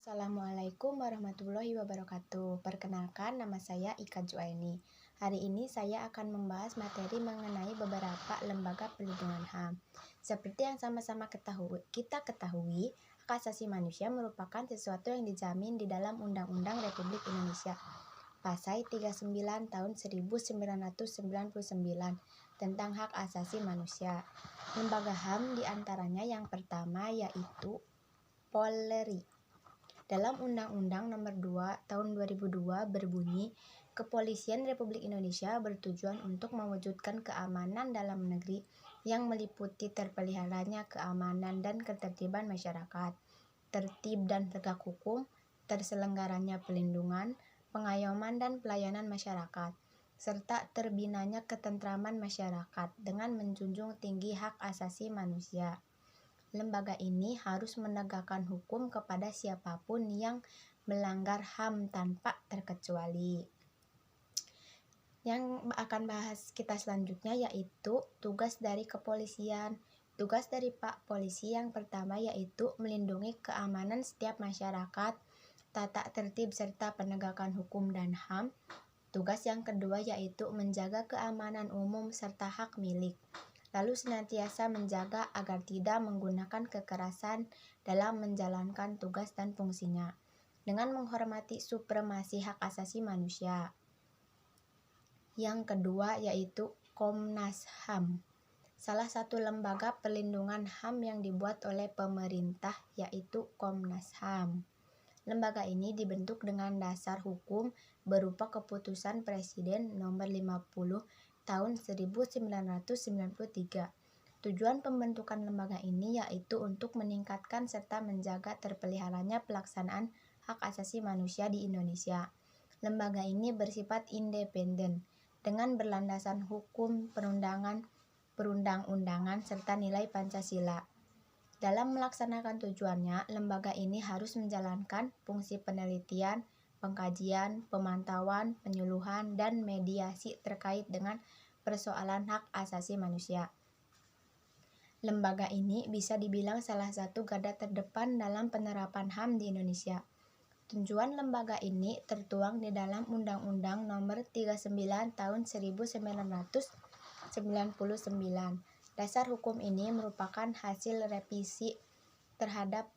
Assalamualaikum warahmatullahi wabarakatuh. Perkenalkan, nama saya Ika Juaini. Hari ini saya akan membahas materi mengenai beberapa lembaga pelindungan HAM. Seperti yang sama-sama kita ketahui, hak asasi manusia merupakan sesuatu yang dijamin di dalam Undang-Undang Republik Indonesia Pasal 39 tahun 1999 tentang hak asasi manusia. Lembaga HAM diantaranya yang pertama yaitu Polri. Dalam Undang-Undang Nomor 2 Tahun 2002 berbunyi, Kepolisian Republik Indonesia bertujuan untuk mewujudkan keamanan dalam negeri yang meliputi terpeliharanya keamanan dan ketertiban masyarakat, tertib dan tegak hukum, terselenggaranya pelindungan, pengayoman dan pelayanan masyarakat, serta terbinanya ketentraman masyarakat dengan menjunjung tinggi hak asasi manusia. Lembaga ini harus menegakkan hukum kepada siapapun yang melanggar HAM tanpa terkecuali. Yang akan bahas kita selanjutnya yaitu tugas dari kepolisian. Tugas dari Pak Polisi yang pertama yaitu melindungi keamanan setiap masyarakat, tata tertib serta penegakan hukum dan HAM. Tugas yang kedua yaitu menjaga keamanan umum serta hak milik. Lalu senantiasa menjaga agar tidak menggunakan kekerasan dalam menjalankan tugas dan fungsinya, dengan menghormati supremasi hak asasi manusia. Yang kedua yaitu Komnas HAM, salah satu lembaga perlindungan HAM yang dibuat oleh pemerintah yaitu Komnas HAM. Lembaga ini dibentuk dengan dasar hukum berupa Keputusan Presiden Nomor 50 Tahun 1993. Tujuan pembentukan lembaga ini yaitu untuk meningkatkan serta menjaga terpeliharanya pelaksanaan hak asasi manusia di Indonesia. Lembaga ini bersifat independen dengan berlandasan hukum, perundang-undangan serta nilai Pancasila. Dalam melaksanakan tujuannya, lembaga ini harus menjalankan fungsi penelitian, pengkajian, pemantauan, penyuluhan, dan mediasi terkait dengan persoalan hak asasi manusia. Lembaga ini bisa dibilang salah satu garda terdepan dalam penerapan HAM di Indonesia. Tujuan lembaga ini tertuang di dalam Undang-Undang Nomor 39 Tahun 1999. Dasar hukum ini merupakan hasil revisi terhadap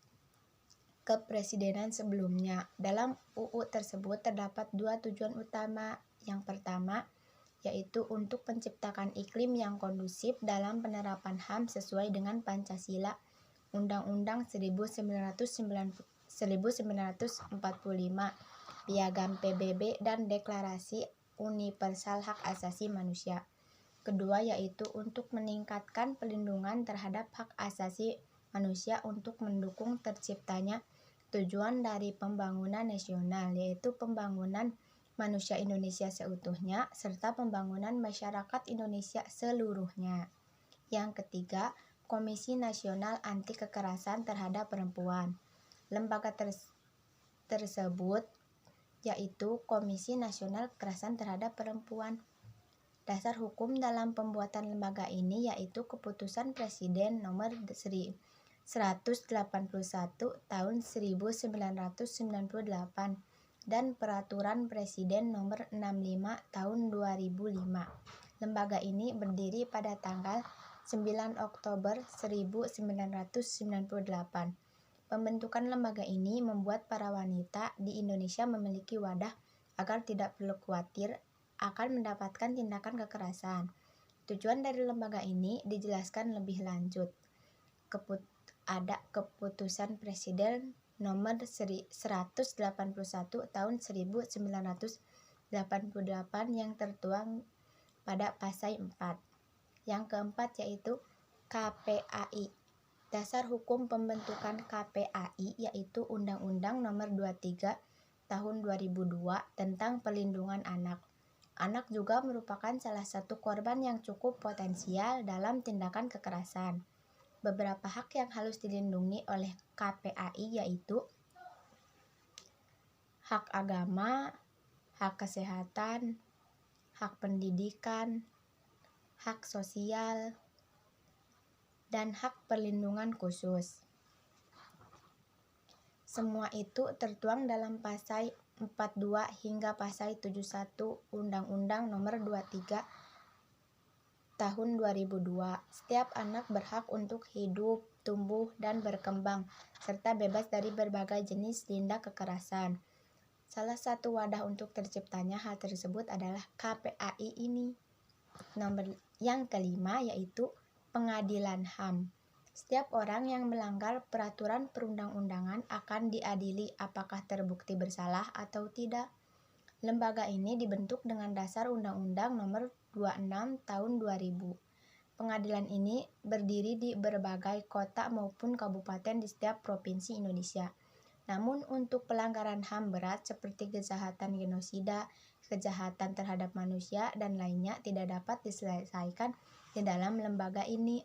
kepresidenan sebelumnya. Dalam UU tersebut terdapat dua tujuan utama. Yang pertama, yaitu untuk menciptakan iklim yang kondusif dalam penerapan HAM sesuai dengan Pancasila, Undang-Undang 1945, Piagam PBB, dan Deklarasi Universal Hak Asasi Manusia. Kedua, yaitu untuk meningkatkan pelindungan terhadap hak asasi manusia untuk mendukung terciptanya tujuan dari pembangunan nasional, yaitu pembangunan manusia Indonesia seutuhnya serta pembangunan masyarakat Indonesia seluruhnya. Yang ketiga, Komisi Nasional Anti Kekerasan Terhadap Perempuan. Lembaga tersebut yaitu Komisi Nasional Kekerasan Terhadap Perempuan. Dasar hukum dalam pembuatan lembaga ini yaitu Keputusan Presiden Nomor 181 Tahun 1998 dan Peraturan Presiden Nomor 65 Tahun 2005. Lembaga ini berdiri pada tanggal 9 Oktober 1998. Pembentukan lembaga ini membuat para wanita di Indonesia memiliki wadah agar tidak perlu khawatir akan mendapatkan tindakan kekerasan. Tujuan dari lembaga ini dijelaskan lebih lanjut. Ada Keputusan Presiden Nomor 181 Tahun 1988 yang tertuang pada pasal 4. Yang keempat yaitu KPAI. Dasar hukum pembentukan KPAI yaitu Undang-Undang Nomor 23 Tahun 2002 tentang Perlindungan Anak. Anak juga merupakan salah satu korban yang cukup potensial dalam tindakan kekerasan. Beberapa hak yang harus dilindungi oleh KPAI yaitu hak agama, hak kesehatan, hak pendidikan, hak sosial, dan hak perlindungan khusus. Semua itu tertuang dalam Pasal 42 hingga Pasal 71 Undang-Undang Nomor 23 Tahun 2002. Setiap anak berhak untuk hidup, tumbuh, dan berkembang, serta bebas dari berbagai jenis tindak kekerasan. Salah satu wadah untuk terciptanya hal tersebut adalah KPAI ini. Yang kelima yaitu pengadilan HAM. Setiap orang yang melanggar peraturan perundang-undangan akan diadili apakah terbukti bersalah atau tidak. Lembaga ini dibentuk dengan dasar Undang-Undang Nomor 26 Tahun 2000. Pengadilan ini berdiri di berbagai kota maupun kabupaten di setiap provinsi Indonesia. Namun untuk pelanggaran HAM berat seperti kejahatan genosida, kejahatan terhadap manusia, dan lainnya tidak dapat diselesaikan di dalam lembaga ini.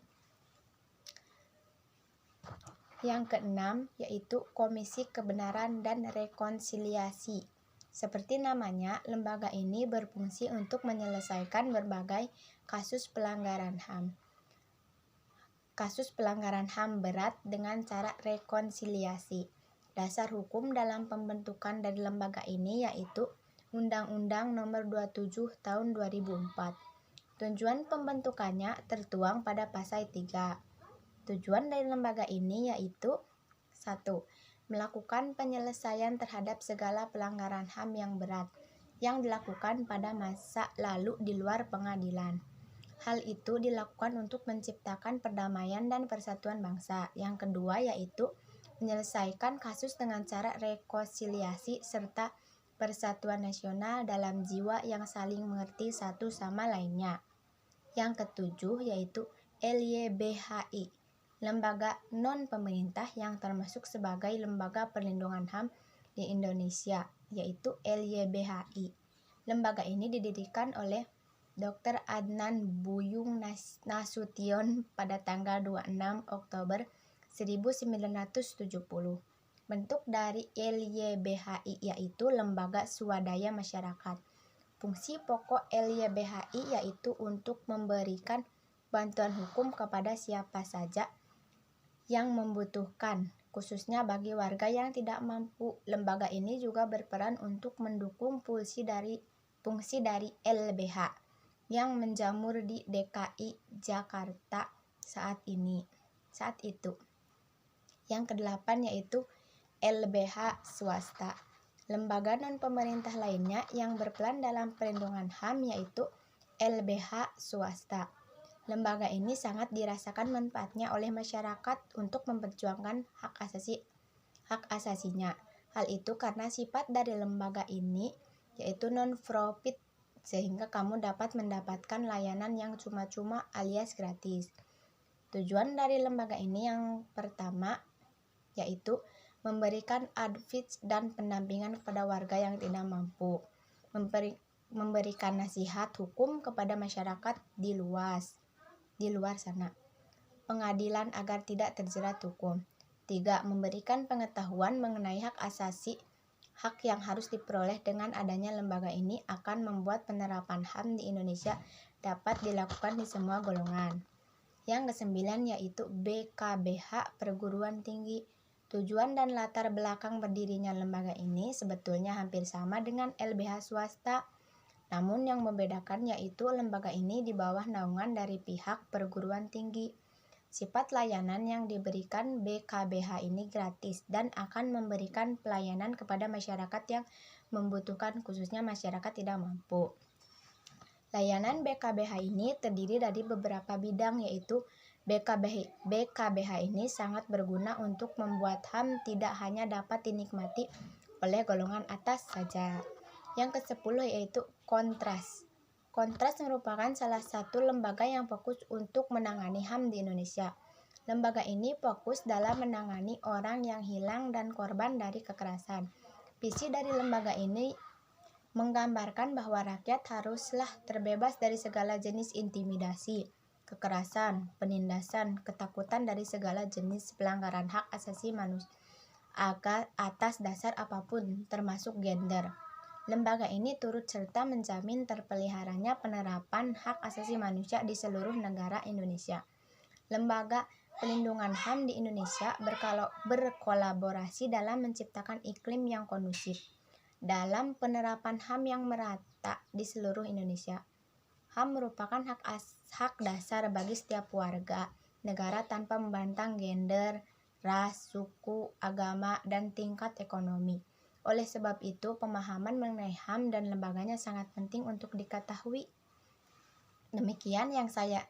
Yang keenam yaitu Komisi Kebenaran dan Rekonsiliasi. Seperti namanya, lembaga ini berfungsi untuk menyelesaikan berbagai kasus pelanggaran HAM. Kasus pelanggaran HAM berat dengan cara rekonsiliasi. Dasar hukum dalam pembentukan dari lembaga ini yaitu Undang-Undang Nomor 27 Tahun 2004. Tujuan pembentukannya tertuang pada Pasal 3. Tujuan dari lembaga ini yaitu 1. Melakukan penyelesaian terhadap segala pelanggaran HAM yang berat yang dilakukan pada masa lalu di luar pengadilan. Hal itu dilakukan untuk menciptakan perdamaian dan persatuan bangsa. Yang kedua yaitu menyelesaikan kasus dengan cara rekonsiliasi serta persatuan nasional dalam jiwa yang saling mengerti satu sama lainnya. Yang ketujuh yaitu LYBHI, lembaga non-pemerintah yang termasuk sebagai lembaga perlindungan HAM di Indonesia, yaitu LYBHI. Lembaga ini didirikan oleh Dr. Adnan Buyung Nasution pada tanggal 26 Oktober 1970. Bentuk dari LYBHI yaitu lembaga swadaya masyarakat. Fungsi pokok LYBHI yaitu untuk memberikan bantuan hukum kepada siapa saja yang membutuhkan, khususnya bagi warga yang tidak mampu. Lembaga ini juga berperan untuk mendukung fungsi dari LBH yang menjamur di DKI Jakarta saat itu. Yang kedelapan yaitu LBH swasta. Lembaga non-pemerintah lainnya yang berperan dalam perlindungan HAM yaitu LBH swasta. Lembaga ini sangat dirasakan manfaatnya oleh masyarakat untuk memperjuangkan hak asasinya. Hal itu karena sifat dari lembaga ini yaitu non-profit, sehingga kamu dapat mendapatkan layanan yang cuma-cuma alias gratis. Tujuan dari lembaga ini yang pertama yaitu memberikan advice dan pendampingan kepada warga yang tidak mampu, memberikan nasihat hukum kepada masyarakat di luar sana, pengadilan agar tidak terjerat hukum. 3. Memberikan pengetahuan mengenai hak asasi, hak yang harus diperoleh. Dengan adanya lembaga ini akan membuat penerapan HAM di Indonesia dapat dilakukan di semua golongan. Yang kesembilan yaitu BKBH Perguruan Tinggi. Tujuan dan latar belakang berdirinya lembaga ini sebetulnya hampir sama dengan LBH swasta. Namun yang membedakan yaitu lembaga ini di bawah naungan dari pihak perguruan tinggi. Sifat layanan yang diberikan BKBH ini gratis dan akan memberikan pelayanan kepada masyarakat yang membutuhkan, khususnya masyarakat tidak mampu. Layanan BKBH ini terdiri dari beberapa bidang yaitu BKBH ini sangat berguna untuk membuat HAM tidak hanya dapat dinikmati oleh golongan atas saja. Yang ke-10 yaitu Kontras. Kontras merupakan salah satu lembaga yang fokus untuk menangani HAM di Indonesia. Lembaga ini fokus dalam menangani orang yang hilang dan korban dari kekerasan. Visi dari lembaga ini menggambarkan bahwa rakyat haruslah terbebas dari segala jenis intimidasi, kekerasan, penindasan, ketakutan dari segala jenis pelanggaran hak asasi manusia atas dasar apapun, termasuk gender. Lembaga ini turut serta menjamin terpeliharanya penerapan hak asasi manusia di seluruh negara Indonesia. Lembaga pelindungan HAM di Indonesia berkolaborasi dalam menciptakan iklim yang kondusif dalam penerapan HAM yang merata di seluruh Indonesia. HAM merupakan hak dasar bagi setiap warga negara tanpa membantah gender, ras, suku, agama, dan tingkat ekonomi. Oleh sebab itu, pemahaman mengenai HAM dan lembaganya sangat penting untuk diketahui. Demikian yang saya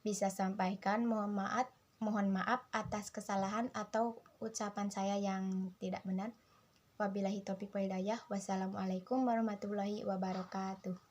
bisa sampaikan. Mohon maaf atas kesalahan atau ucapan saya yang tidak benar. Wabillahi taufiq wal hidayah. Wassalamualaikum warahmatullahi wabarakatuh.